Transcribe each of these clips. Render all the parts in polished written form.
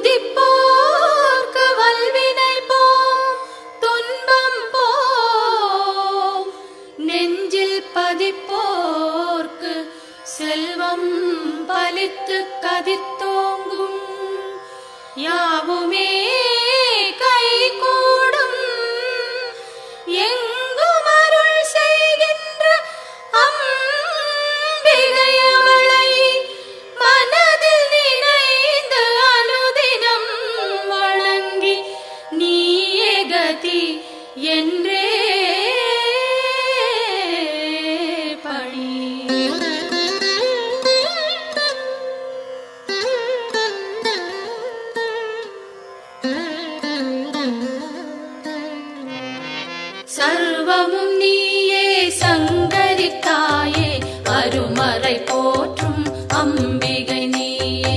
துதிப்போர்க்கு வல்வினை போம் துன்பம் போம் நெஞ்சில் பதிப்போர்க்கு செல்வம் பலித்து கதித்தோங்கும் யாவுமே கைகூடும் எங்கும் அருள் செய்கின்ற அம்பிகையவளை மனதில் நினைந்து அனுதினம் வணங்கி நீயே கதி என்றே பணி. சர்வமும் நீயே சங்கரி தாயே அருமறை போற்றும் அம்பிகை நீயே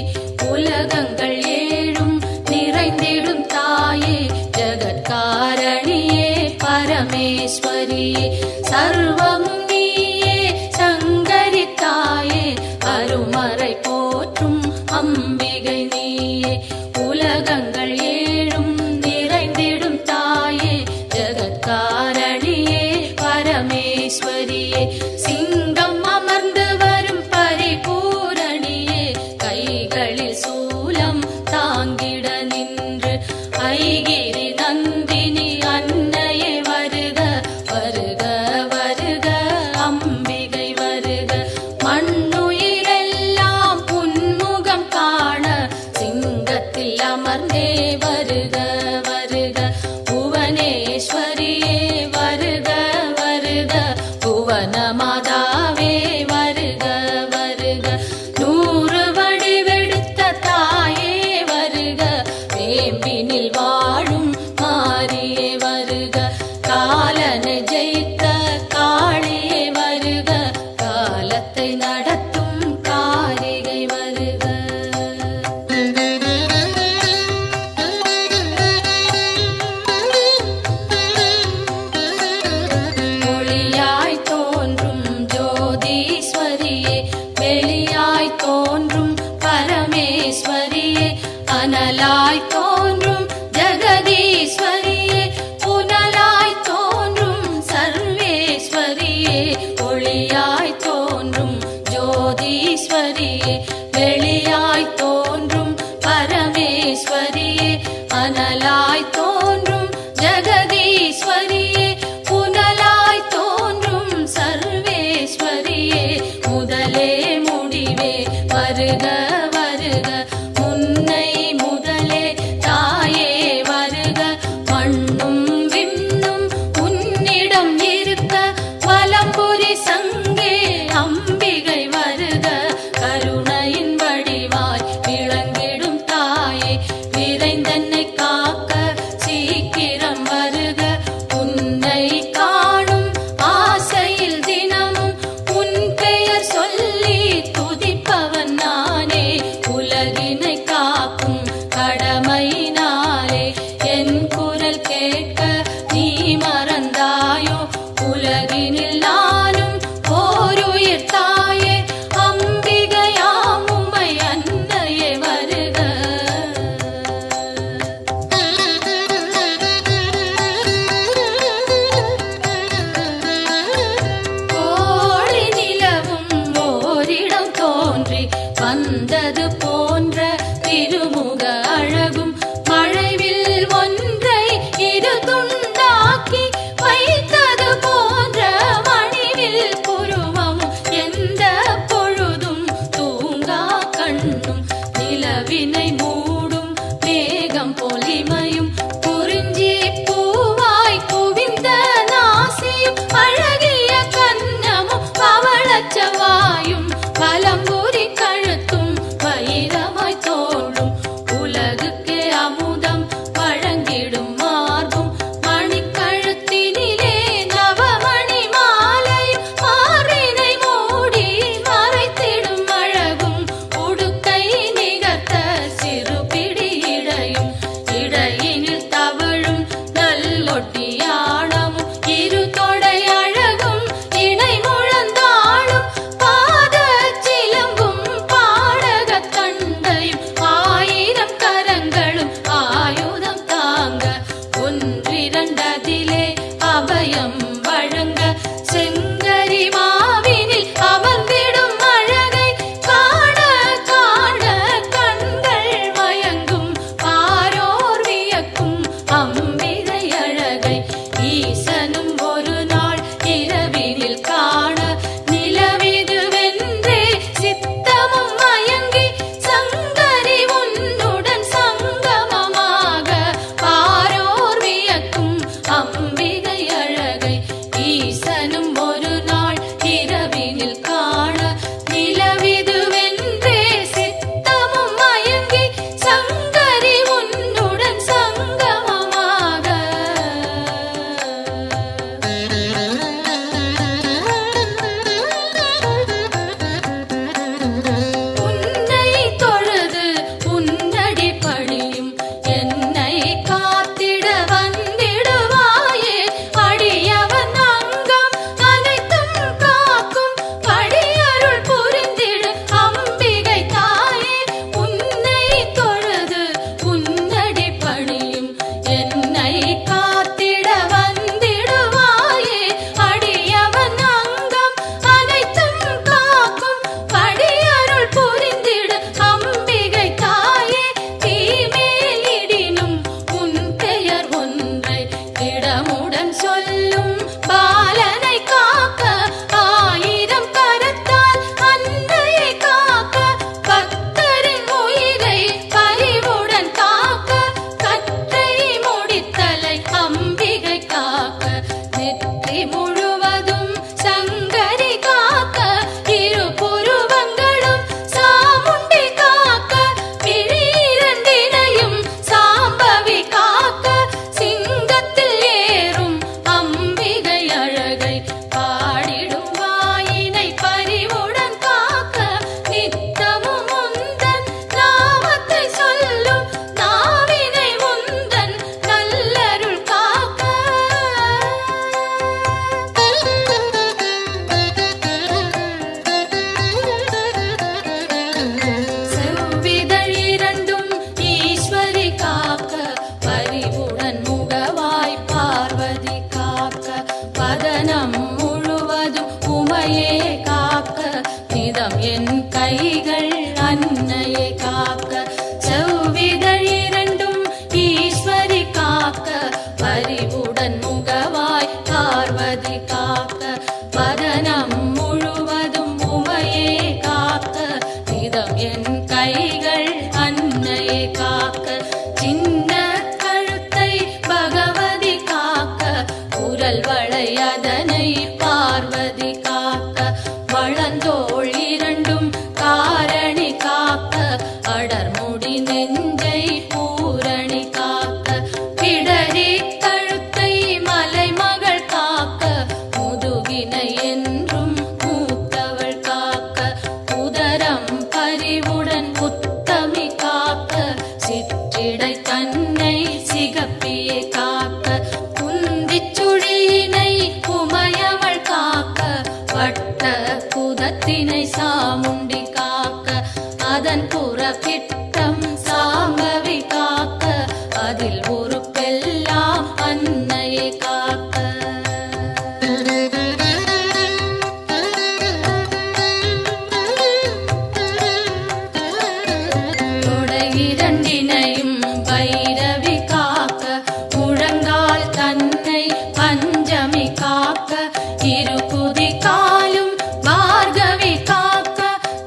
உலகங்கள் ஏழும் நிறைந்திடும் தாயே ஜகத்காரணியே பரமேஸ்வரியே. சர்வமும் நீயே சங்கரி தாயே அருமறை போற்றும் அம்பிகை நீயே உலகங்கள் ஏழும் நிறைந்திடும் தாயே ஜகத்காரணியே பரமேஸ்வரியே. சிங்கம் அமர்ந்து வரும் பரிபூரணியே கைகளில் சூலம் தாங்கிட நின்று ஐகிரி நந்தினி அன்னையே வருக வருக வருக அம்பிகை வருக. மண்ணுயிரெல்லாம் புன்முகம் காண சிங்கத்தில் அமர்ந்தே வருக வருக புவனேஸ்வரியே வருக வருக புவன மாதாவே வருக வருக. 100 வடிவெடுத்த தாயே வருக வேம்பினில் வாழும் மாரியே வருக காலனை ஜெயித்த காளியே வருக காலத்தை நடத்தும் காரிகை வருக. ஒளியாய் தோன்றும் ஜோதீஸ்வரியே வெளியாய் தோன்றும் பரமேஸ்வரியே அனலாய் தோன்றும் ஜெகதீஸ்வரியே புனலாய் தோன்றும் சர்வேஸ்வரியே ஒளியாய் தோன்றும் ஜோதீஸ்வரியே வெளியாய் தோன்றும் பரமேஸ்வரியே அனலாய் தோன்றும் ஜெகதீஸ்வரியே புனலாய் தோன்றும் சர்வேஸ்வரியே முதலே முடிவே வருக வருக முன்னை முதலே தாயே வருக மண்ணும் விண்ணும் உன்னிடம் இருக்க வலம்புரி சங்கே அம்பிகை வருக கருணையின் வடிவாய் விளங்கிடும் தாயே விரைந்தன்னை காக்க சீக்கிரம் வருக உன்னை காணும் ஆசையில் தினமும் உன் பெயர் சொல்லி துதிப்பவன் நானே உலகினை காக்கும் கடமையினாலே என் குரல் கேட்க நீ மறந்தாயோ உலகினில் நானும் ஓருயிர் தாயே அம்பிகையாம் உமை அன்னையே வருக. கோடி நிலவும் ஓரிடம் தோன்றி வந்தது போன்ற திருமுக அழகும் மழைவில் ஒன்றை இரு துண்டாக்கி வைத்தது போன்ற மணிவில் புருவம் எந்த பொழுதும் தூங்கா கண்ணும் நிலவினை மூடும் மேகம் பொலிமையும் குறிஞ்சி பூவாய் குவிந்த நாசியும் அழகிய கன்னமும் பவளச்சவாயும் பலம்புரி கழுத்தும் வயிறு இதம் என் கைகள் அன்னையை காக்க, செவ்விதழ் இரண்டும் ஈஸ்வரி காக்க, பரிவுடன் முகவாய் பார்வதி காக்க, வதனம் முழுவதும் உமையே காக்க, இதம் என் கைகள் அன்னையை காக்க, சின்ன கழுத்தை பகவதி காக்க, குரல் வளை அதனை பார்வதி காக்க, வளந்தோள் இரண்டும் காரணி காக்க, அடர்முடி நெஞ்சை பூரணி காக்க, பிடரி கழுத்தை மலைமகள் காக்க, முதுகினை என்றும் மூத்தவள் காக்க, உதரம் பரிவுடன் உத்தமி காக்க, சிற்றிடை தன்னை சிகப்பியே காக்க, குந்திச் சுழியினை உமையவள் காக்க, வட்ட குதத்தினை சாமுண்டி காக்க, அதன் புறப்பிட்டம் சாம்பவி காக்க, அதில் ஒரு பெல்லாம் அன்னையை காக்க. தொடை இரண்டினையும் பைரவி காக்க, முழங்கால் தன்னை பஞ்சமி காக்க, இருபுதி காலும் பார்கவி காக்க,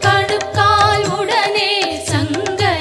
கடுக்கால் உடனே சங்கரி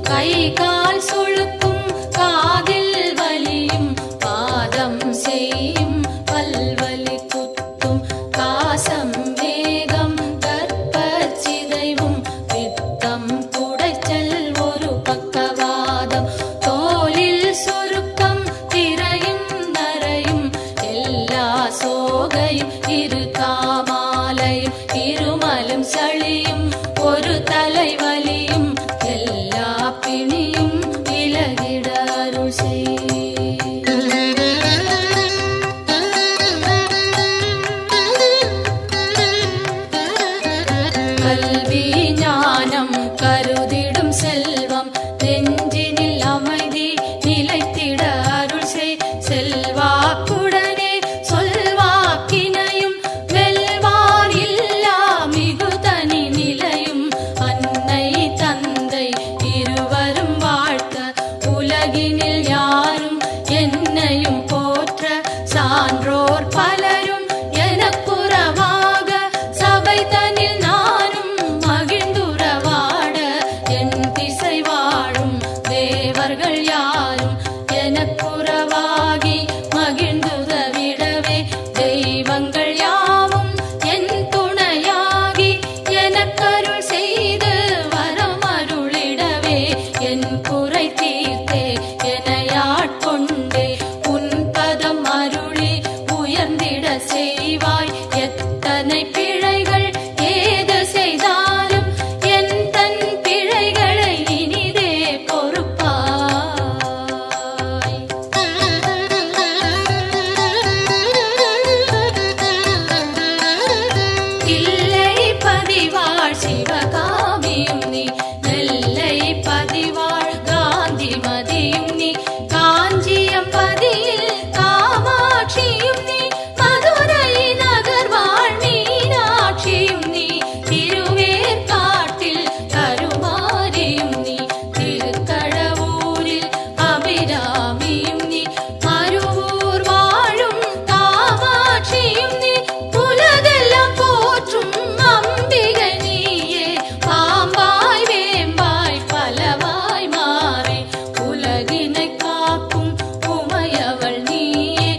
கை கால் சுழுக்கும் காதில் வலியும் பாதம் செய்யும் பல்வலி குத்தும் காசம் வேகம் கர்ப்பச்சிதைவும் பித்தம் குடைச்சல் ஒரு பக்கவாதம் தோலில் சுருக்கம் திரையும் நரையும் எல்லா சோகையும் இரு காமாலையும் இருமலும் சளியும் ஒரு தலைவலியும் எல்லா பிணியும் விலகிட அருள் செய். கல்வி ஞானம் கருதிடும் செல்வம் நெஞ்சினில் அமைதி நிலைத்திட அருள் செய். செல்வாக்குடனே சொல்வாக்கினையும் வெல்வார் இல்லா மிகுதனி நிலையும் அன்னை தந்தை இருவரும் வாழ்த்த உலகினில் யாரும் என்னையும் போற்ற சான்றோர் பலரும் எனக்குறவாக சபை தனில் நானும் மகிழ்ந்துறவாட என் திசை வாழும் தேவர்கள் யாரும் எனக்குறவாகி மகிழ்ந்துதவிடவே தெய்வங்கள் யாவும் என் துணையாகி எனக்கருள் செய்து வரமருளிடவே என் குறை தீர்த்தே எனையாட்கொண்டே உன் பதம் அருளி உயர்ந்திட செய்வாய். எத்தனை பிழைகள் ஏது செய்தாலும் என் தன் பிழைகளை இனிதே பொறுப்பாய். தில்லை பதிவாழ் சிவகாமியும் நீ நெல்லை பதிவாழ் காந்தி மதியும் நீ காஞ்சியம் பதியில் காமாட்சியும் நீ மதுரை நகர் வாழ் மீனாட்சியும் நீ திருவேற்காட்டில் கருமாரியும் நீ திருக்கடவூரில் அபிராமியும் நீ மருவூர் வாழும் காமாட்சியும் நீ உலகெல்லாம் போற்றும் அம்பிகை நீயே பாம்பாய் வேம்பாய் பலவாய் மாறி உலகினை காக்கும் உமையவள் நீயே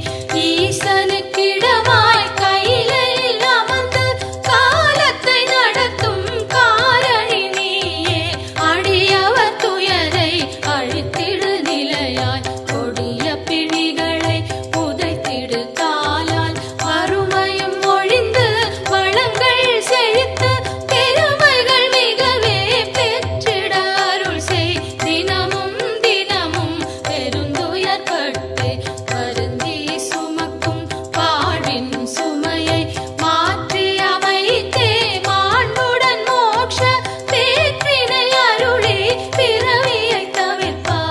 ஈசனுக்கிடமாய் கையிலையில் அமர்ந்து காலத்தை நடத்தும் காரணி நீயே அடியவர் துயரை அழித்திடு நிலையாய் கொடிய பிணிகளை புதைத்திடு காலால் வறுமையும் ஒழிந்து வளங்கள் செழித்து பெருமைகள் மிகவே பெற்றிட அருள் செய். தினமும் தினமும் பெருந்துயர்பட்டு வருந்தி சுமக்கும் வாழ்வின் சுமையை மாற்றி அமைத்தே மாண்புடன் மோட்ச பேற்றினை அருளி பிறவியை தவிர்ப்பாய்.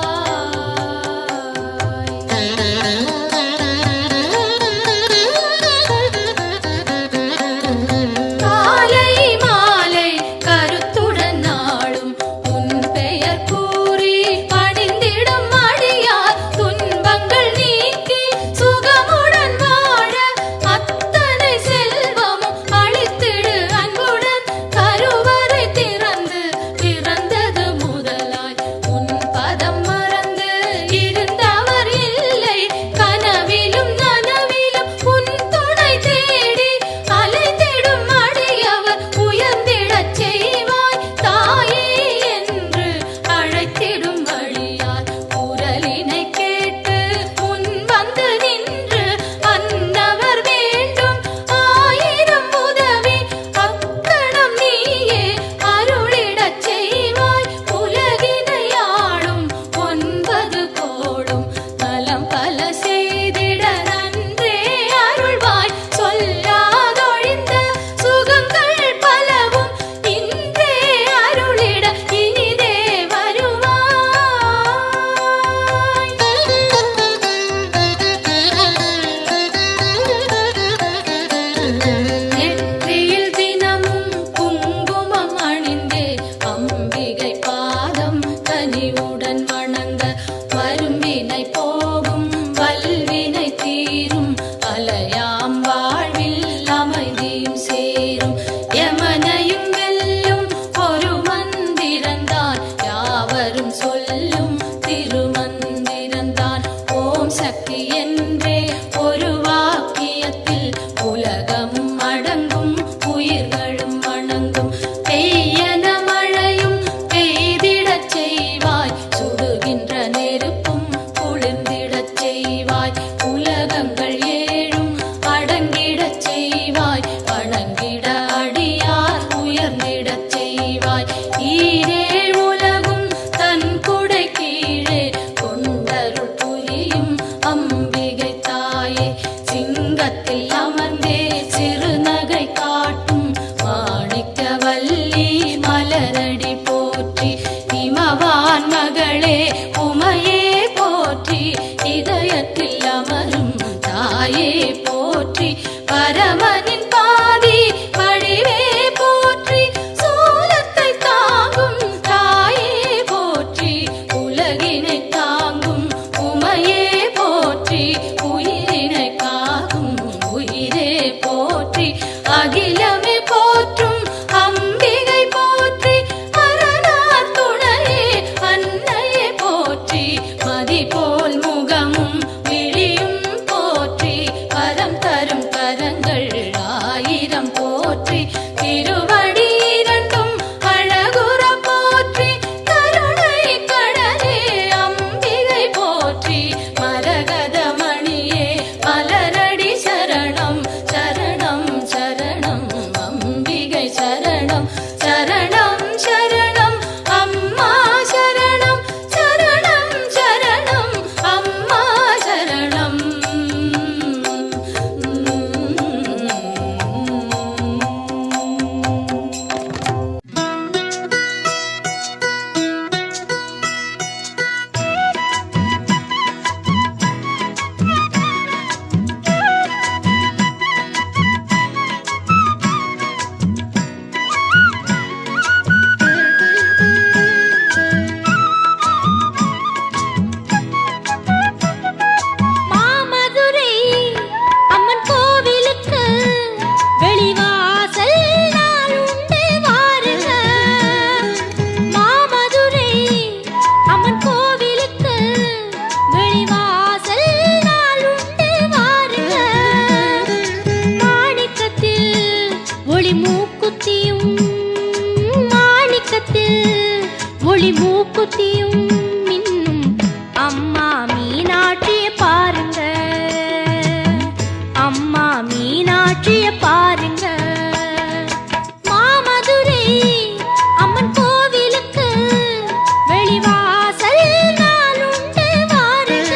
காலை மாலை கருத்துடன் நாளும் உன் பெயர் கூறி பணிந்திடும் அடியார் துன்பங்கள் நீக்கி சுகமுடன் வாழ அத்தனை செல்வமும் அளித்திடு அன்புடன் கருவறை திறந்து பிறந்தது முதலாய் உன் பதம் மறந்து இருந்தவர் இல்லை கனவிலும் நனவிலும் உன் துணை தேடி அலைந்திடும் அடியவர் உயர்ந்திடச் செய்வாய். தாயே என்று அழைத்திடும் வழியார் குரலினை கேட்டு உன் வந்து நின்று அன்னவர் வேண்டும் ஆயிரம் உதவி அக்கணம் நீயே அருளிடச் செய்வாய். உலகினை ஆளும் 9 கோடும் நலம் பல செய்திட நன்றே அருள்வாய். சொல்லாதொழிந்த சுகங்கள் பலவும் இன்றே அருளிட இனிதே வருவாய். நெற்றியில் தினமும் குங்குமம் அணிந்தே அம்பிகை பாதம் கனிவுடன் வணங்க வரும்பினை போகும் வல்வினை தீரும் அலையாம் வாழ்வில் அமைதியும் சேரும். யமனையும் வெல்லும் ஒரு மந்திரந்தான் யாவரும் சொல் சொல்லும் திருமந்திரந்தான் ஓம் சக்தி என்றே ஒரு வாக்கியத்தில் உலகமும் அடங்கும் உயிர்களும் வணங்கும். பெய்யன மழையும் பெய்திடச் செய்வாய், சுடுகின்ற நெருப்பும் குளிர்ந்திடச் செய்வாய், உலகங்கள் ஏழும் அடங்கிடச் செய்வாய், வணங்கிட அடியார் உயர்ந்திடச் செய்வாய். ஈரேழ் உலகும் தன் குடை கீழே கொண்டருள் புரியும் அம்பிகை தாயே, சிங்கத்தில் அமர்ந்தே சிறுநகை காட்டும் மாணிக்கவல்லி மலரடி போற்றி. இமவான் மகளே உமையே போற்றி, இதயத்தில் அமரும் தாயே போற்றி. பரமனின் பாதி வடிவே போற்றி, சூலத்தை தாங்கும் தாயே போற்றி, உலகினை தாங்கும் உமையே போற்றி, உயிரினை காக்கும் உயிரே போற்றி. அகிலமே போற்றும் அம்பிகை போற்றி, அரணார் துணையே அன்னையே போற்றி. மதி போல் முகமும் விழியும் போற்றி, வரம் தரும் கரங்கள் ஆயிரம் போற்றி. திருவடி இரண்டும் அழகுற போற்றி, கருணை கடலே அம்பிகை போற்றி. மரகத மணியே மலரடி சரணம் சரணம் சரணம் அம்பிகை சரணம் சரணம் சரணம் அம்மா சரணம் சரணம் சரணம் அம்மா சரணம். மாமதுரை அம்மன் கோவிலுக்கு வெளிவாசல் நாள் உண்டு வாருங்க. மாமதுரை அம்மன் கோவிலுக்கு வெளிவாசல் நாள் உண்டு வாருங்க. மாணிக்கத்தில் ஒளி மூக்குத்தியும் மாணிக்கத்தில் ஒளி மூக்குத்தியும் மின்னும் அம்மா மீனாட்சிய பாருங்க, அம்மா மீனாட்சிய பாருங்க. மாமதுரை அம்மன் கோவிலுக்கு வெளிவாசல் நாள் உண்டு வாருங்க.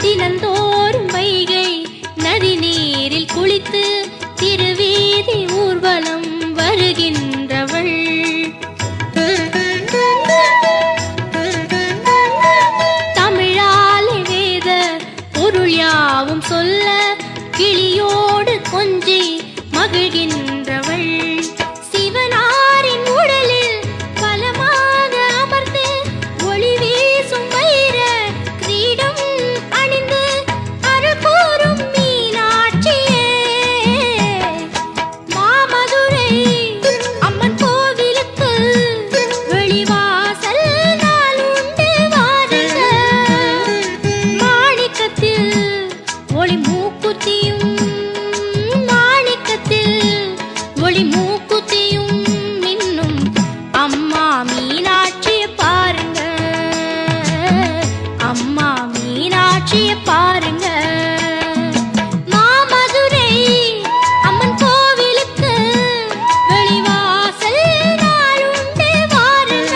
தினந்தோறும் வைகை நதி நீரில் குளித்து திருவீதி ஊர்வலம் வருகின்றவள். தமிழாலே வேத பொருள் யாவும் சொல்ல கிளியோடு கொஞ்சி மகிழ்கின்றவள். சிவனாரின் உடலில் பலமாக அமர்ந்து ஒளி வீசும் வைர கிரீடம் அணிந்து அருள் கூறும் மீனாட்சியே. மாமதுரை அம்மன் கோவிலுக்கு வெளிவாசல் நாள் உண்டு வாருங்க. மாணிக்கத்தில் ஒளி மூக்குத்தியும் மாணிக்கத்தில் ஒளி மூக்குத்தியும் மின்னும் அம்மா மீனாட்சிய பாருங்க, அம்மா மீனாட்சிய பாருங்க. மாமதுரை அம்மன் கோவிலுக்கு வெளிவாசல் நாள் உண்டு வாருங்க.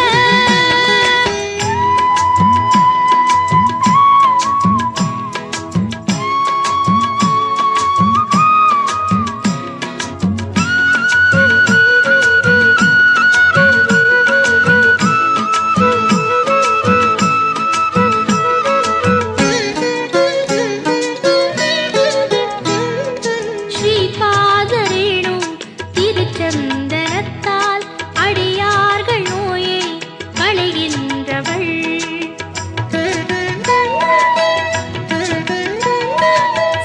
சந்தனத்தால் அடியார்கள் நோயை களைகின்றவள்.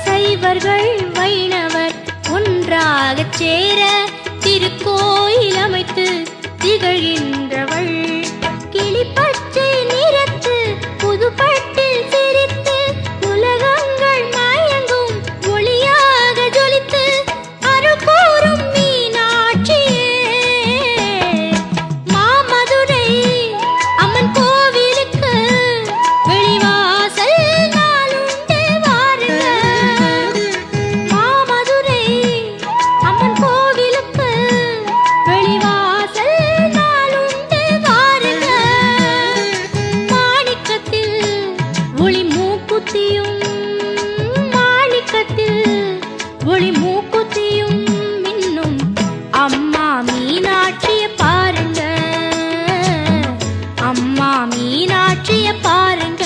சைவர்கள் வைணவர் ஒன்றாகச் சேர திருக்கோயில் அமைத்து திகழ்கின்றவள். கிளிப்பச்சை நிறத்து புதுப்பட்டில் சிரித்து உலகங்கள் மயங்கும் ஒளியாக ஜொலித்து அருள் கூறும் மீனாட்சியே. மாமதுரை அம்மன் கோவிலுக்கு வெளிவாசல் நாளுண்டு வாருங்க. மாமதுரை அம்மன் கோவிலுக்கு வெளிவாசல் நாளுண்டு வாருங்க. மாணிக்கத்தில் ஒளி மூக்குத்தியும் மாணிக்கத்தில் ஒளி மூக்குத்தியும் மின்னும் அம்மா மீனாட்சிய பாருங்க. அம்மா மீனாட்சிய பாருங்க.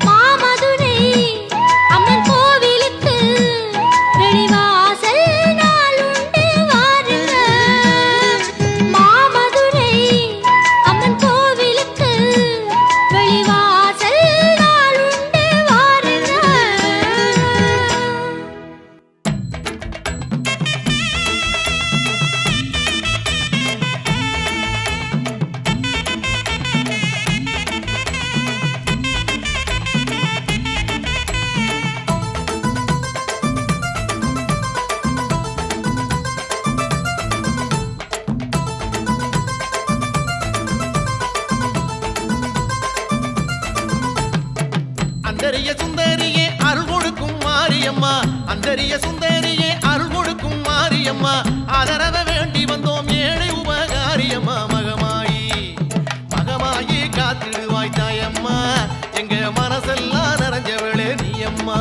மாமதுரை அம்மன் கோவிலுக்கு வெளிவாசல் நாளுண்டு வாருங்க. மாமதுரை அம்மன் கோவிலுக்கு வெளிவாசல் நாளுண்டு வாருங்க. அந்தரிய சுந்தரியே அருள் கொடுக்கும் மாரியம்மா, அந்தரிய சுந்தரியே அருள் கொடுக்கும் மாரியம்மா, ஆதரவ வேண்டி வந்தோம் ஏழை உபகாரியம்மா. மகமாயி மகமாயி காத்திடுவாய் தாயம்மா, எங்க மனசெல்லாம் நிறைஞ்சவளே நீயம்மா.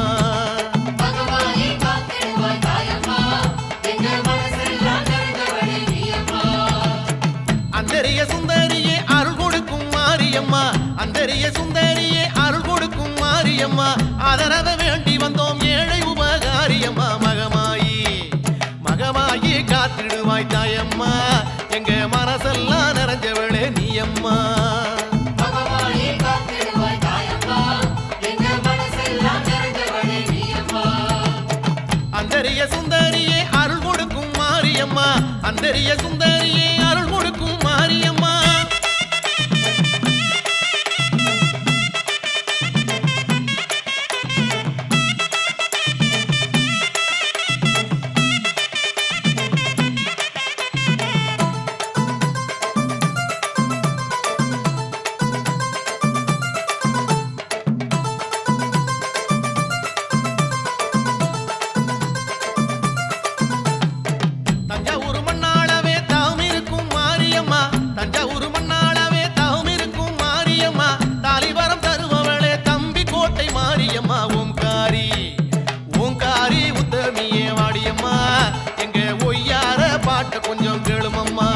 அந்தரிய சுந்தரியே அருள் கொடுக்கும் மாரியம்மா, அந்தரிய சுந்தரியே அருள் கொடுக்கும் மாரியம்மா, ஆதரவ வேண்டி வந்தோம் ஏழை உபகாரியம்மா. மகமாயி மகமாயி காத்திடுவாய் தாயம்மா, எங்க மனசெல்லாம் நிறைஞ்சவளே நீயம்மா. அந்தரிய சுந்தரியே அருள் கொடுக்கும் மாரியம்மா, அந்தரிய சுந்தரியே அருள் கொடுக்கும் மாரியம்மா. தஞ்சாவூர் மண்ணாளவே தாம் இருக்கும் மாரியம்மா, தஞ்சாவூர் மண்ணாளவே தாம் இருக்கும் மாரியம்மா, தாலிவரம் தருபவளே தம்பி கோட்டை மாரியம்மா. ஓம்காரி ஓங்காரி உத்தமியே வாடியம்மா, எங்க ஒய்யார பாட்ட கொஞ்சம் கேளுமம்மா.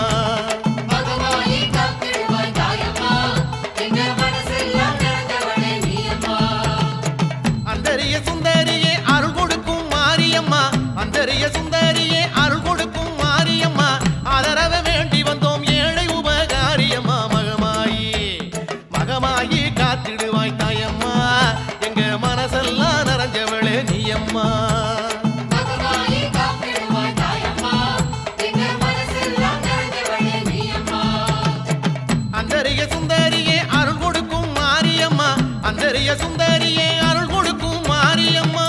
அந்தரிய சுந்தரியே அருள் கொடுக்கும் மாரியம்மா, அந்தரிய சுந்தரியே அருள் கொடுக்கும் மாரியம்மா, ஆதரவ வேண்டி வந்தோம் ஏழை உபகாரியம்மா. மகமாயி மகமாயி காத்திடுவாய் தாயம்மா, எங்க மனசெல்லாம் நிறைஞ்சவளே நீயம்மா. அந்தரிய சுந்தரியே அருள் கொடுக்கும் மாரியம்மா, அந்தரிய சுந்தரியே அருள் கொடுக்கும் மாரியம்மா.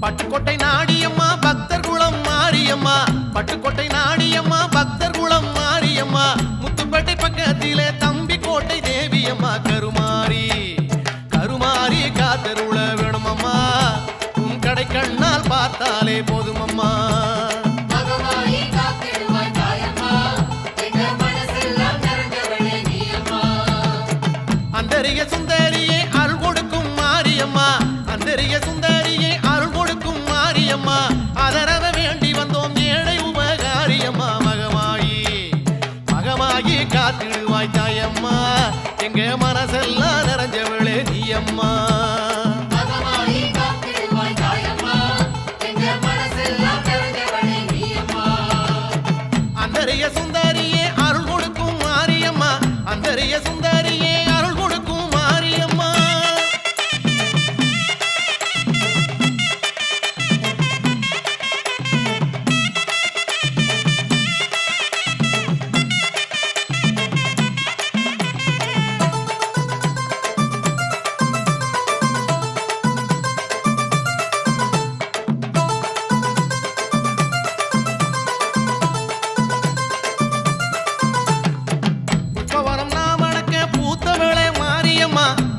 பட்டுக்கோட்டை நாடியம்மா பக்தர் குளம் மாரியம்மா, பட்டுக்கோட்டை நாடியம்மா பக்தர் குளம் மாரியம்மா, முத்துப்பேட்டை பக்கத்திலே தம்பி கோட்டை தேவியம்மா. கருமாரி கருமாரி காத்தருள வேணுமம்மா, உன் கடை கண்ணால் பார்த்தாலே போதுமம்மா. மகமாயி காத்திடுவாய் தாயம்மா எங்க மனசெல்லாம் நிறைஞ்சவளே நீ அம்மா அந்தரிய சுந்தரியே அருள் கொடுக்கும் மாரியம்மா அந்தரிய சுந்தரியே அருள் கொடுக்கும் மாரியம்மா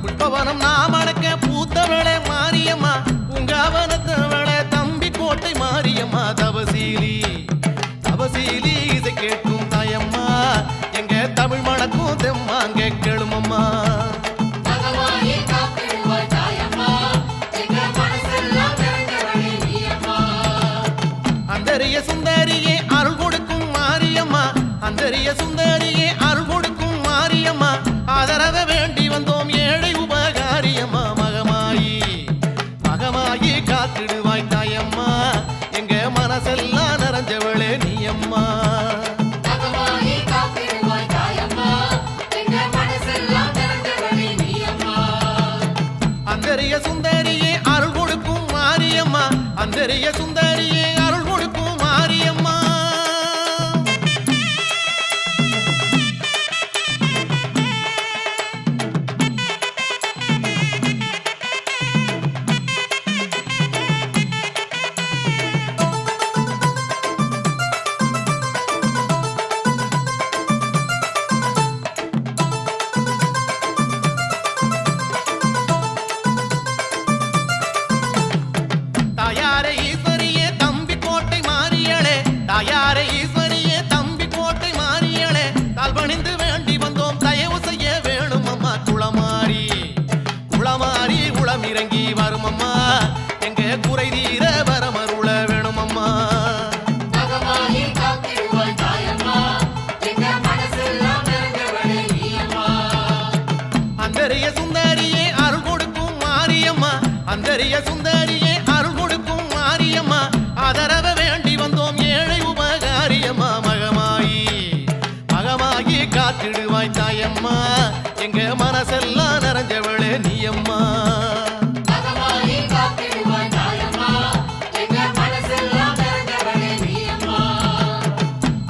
புஷ்பவனம் நாமணக்க பூத்தவளே மாரியம்மா உங்காவனத்தவளே தம்பி கோட்டை மாரியம்மா தவசீலி தவசீலி இசை கேட்கும் தாயம்மா எங்க தமிழ் மணக்கும் தெம்மாங்க கேளுமம்மா அந்தரிய சுந்தரியே அருள் கொடுக்கும் மாரியம்மா அந்தரிய சுந்தரியே அருள் கொடுக்கும் மாரியம்மா ஆதரவ வேண்டி வந்தோம் ஏழை உபகாரியம்மா மகமாயி மகமாயி காத்திடுவாய் தாயம்மா எங்க மனசெல்லாம் நிறைஞ்சவளே நீ அம்மா அந்தரிய சுந்தரியே அருள் கொடுக்கும் மாரியம்மா அந்தரிய சுந்தரியே அருள் கொடுக்கும் மாரியம்மா தாயாரே ஈஸ்வரியே தம்பி கோட்டை மாறியளே தாயாரே ஈஸ்வரியே தம்பி கோட்டை மாறியளே தாழ்பணிந்து வேண்டி வந்தோம் தயவு செய்ய வேணும் அம்மா குளமாரி குளமாரி உளம் இறங்கி வரும் அம்மா எங்க குறை தீர வரமருள வேணும் அம்மா அந்தரிய சுந்தரியே அருள் கொடுக்கும் மாரியம்மா அந்தரிய சுந்தரியே அருள் கொடுக்கும் மாரியம்மா ஆதரவ வேண்டி வந்தோம் ஏழை உபகாரியம்மா மகமாயி மகமாயி காத்திடுவாய் தாயம்மா எங்க மனசெல்லாம் நிறைஞ்சவளே நீ அம்மா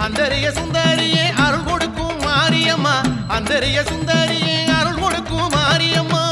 அந்தரிய சுந்தரியே அருள் கொடுக்கும் மாரியம்மா அந்தரிய சுந்தரியே அருள் கொடுக்கும் மாரியம்மா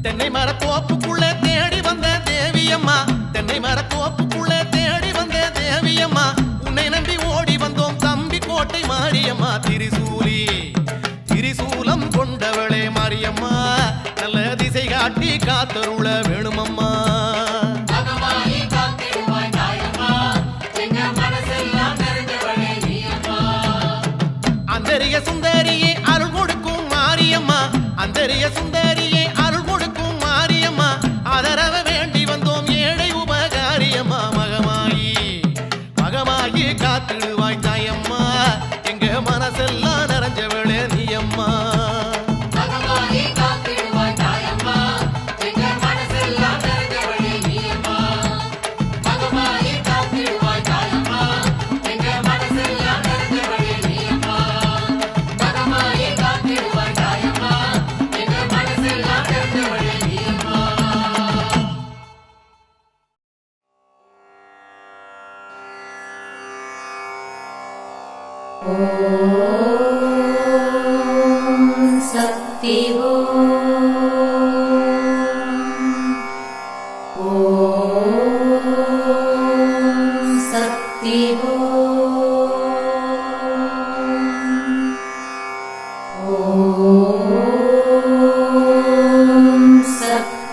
தென்னை மரத்தோப்புக்குள்ளே தேடி வந்த தேவியம்மா தென்னை மரத்தோப்புக்குள்ளே தேடி வந்த தேவியம்மா உன்னை நம்பி ஓடி வந்தோம் தம்பி கோட்டை மாரியம்மா திரிசூலி திரிசூலம் கொண்டவளே மாரியம்மா நல்ல திசை காட்டி காத்தருள வேணுமம்மா அந்தரிய சுந்தரியே அருள் கொடுக்கும் மாரியம்மா அந்தரிய சுந்தரியே அருள் கொடுக்கும் மாரியம்மா ஆதரவ வேண்டி வந்தோம் ஏழை உபகாரியம்மா மகமாயி மகமாயி காத்திடுவாய் தாயம்மா எங்க மனசெல்லாம் நிறைஞ்சவ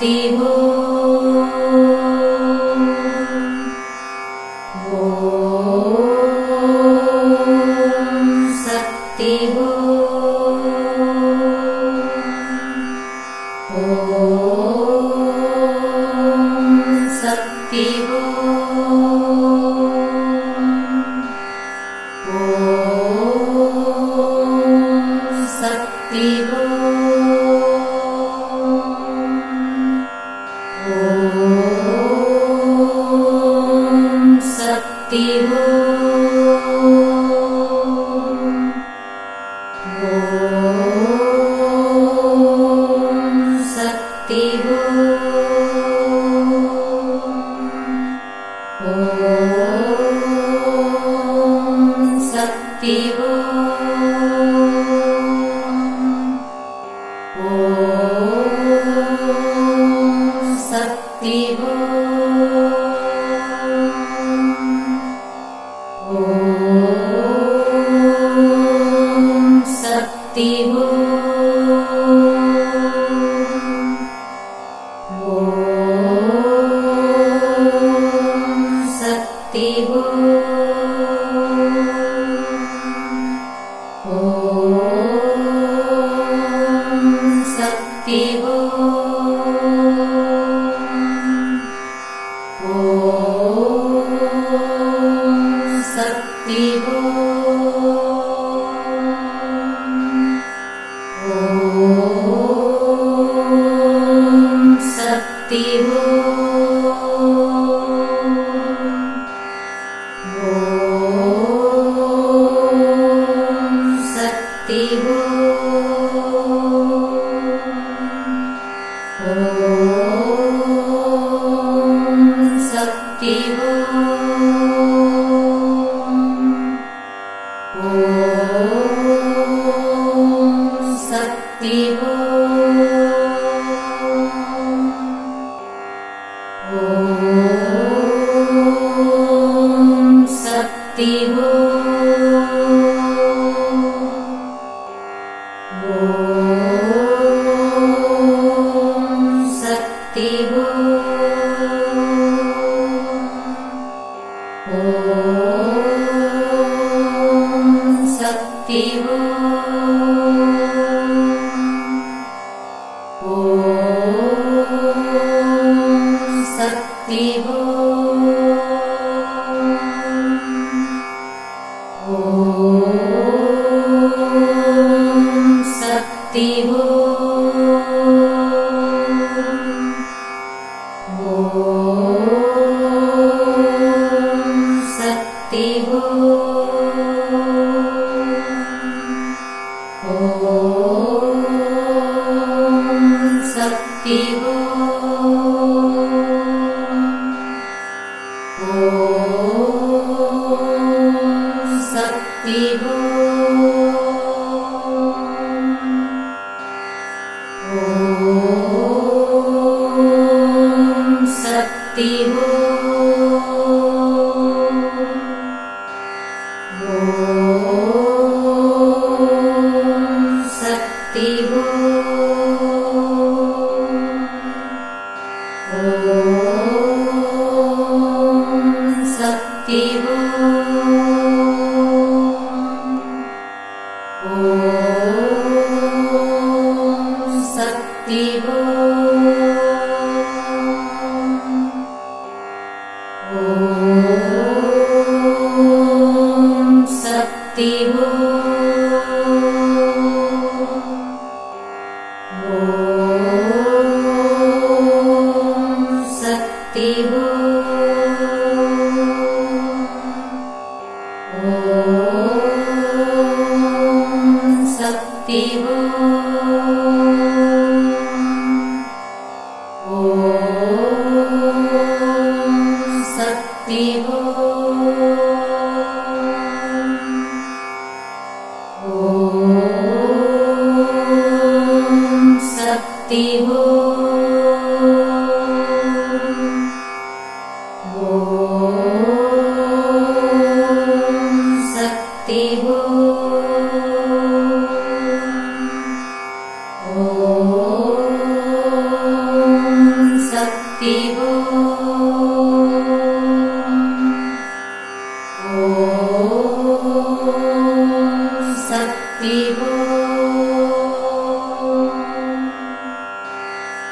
சக்தி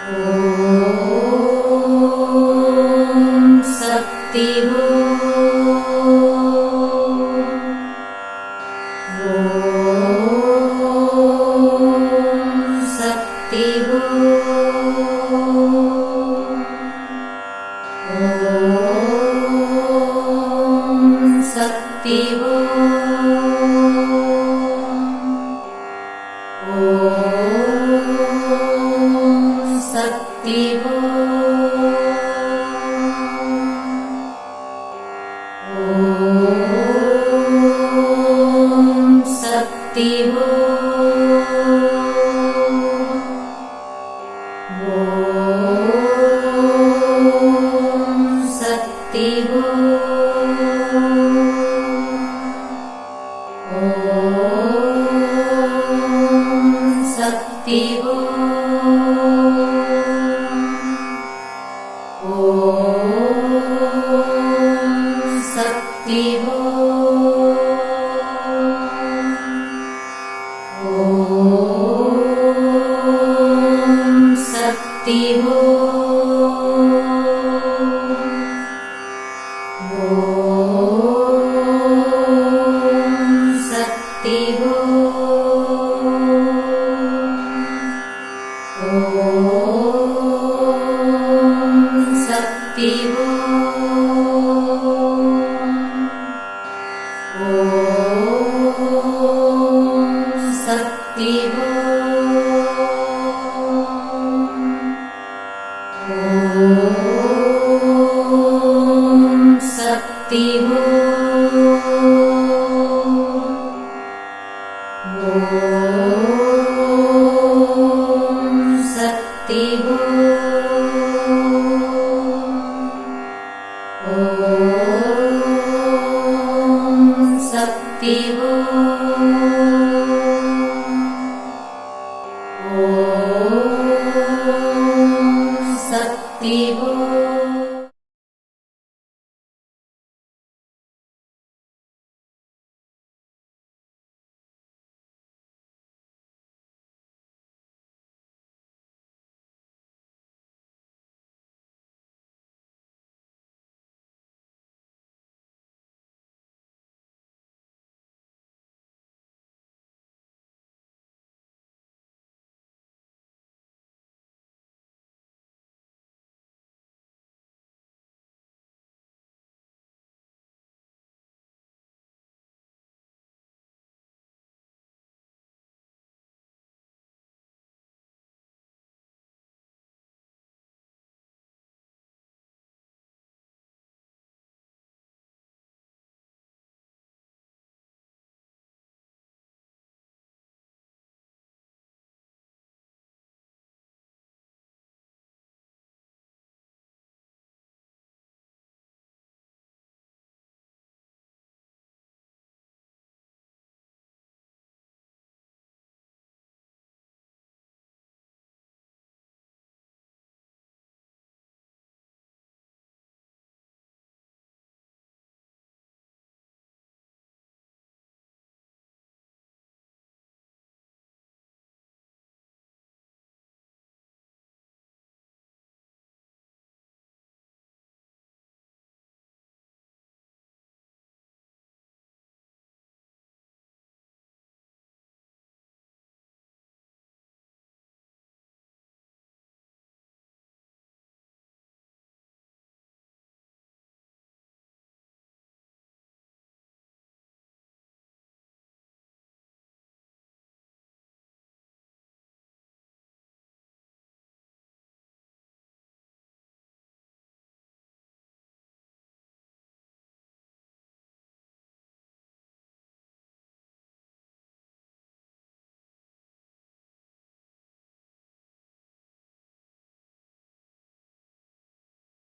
ஓம் சக்தி ஓம் சக்தி ஓம் சக்தி ஓம் சக்தி ஓம் சக்தி ஓம் சக்தி ஓம் சக்தி ஓம் சக்தி ஓம் சக்தி ஓம் சக்தி ஓம் சக்தி ஓம் சக்தி ஓம் சக்தி ஓம் சக்தி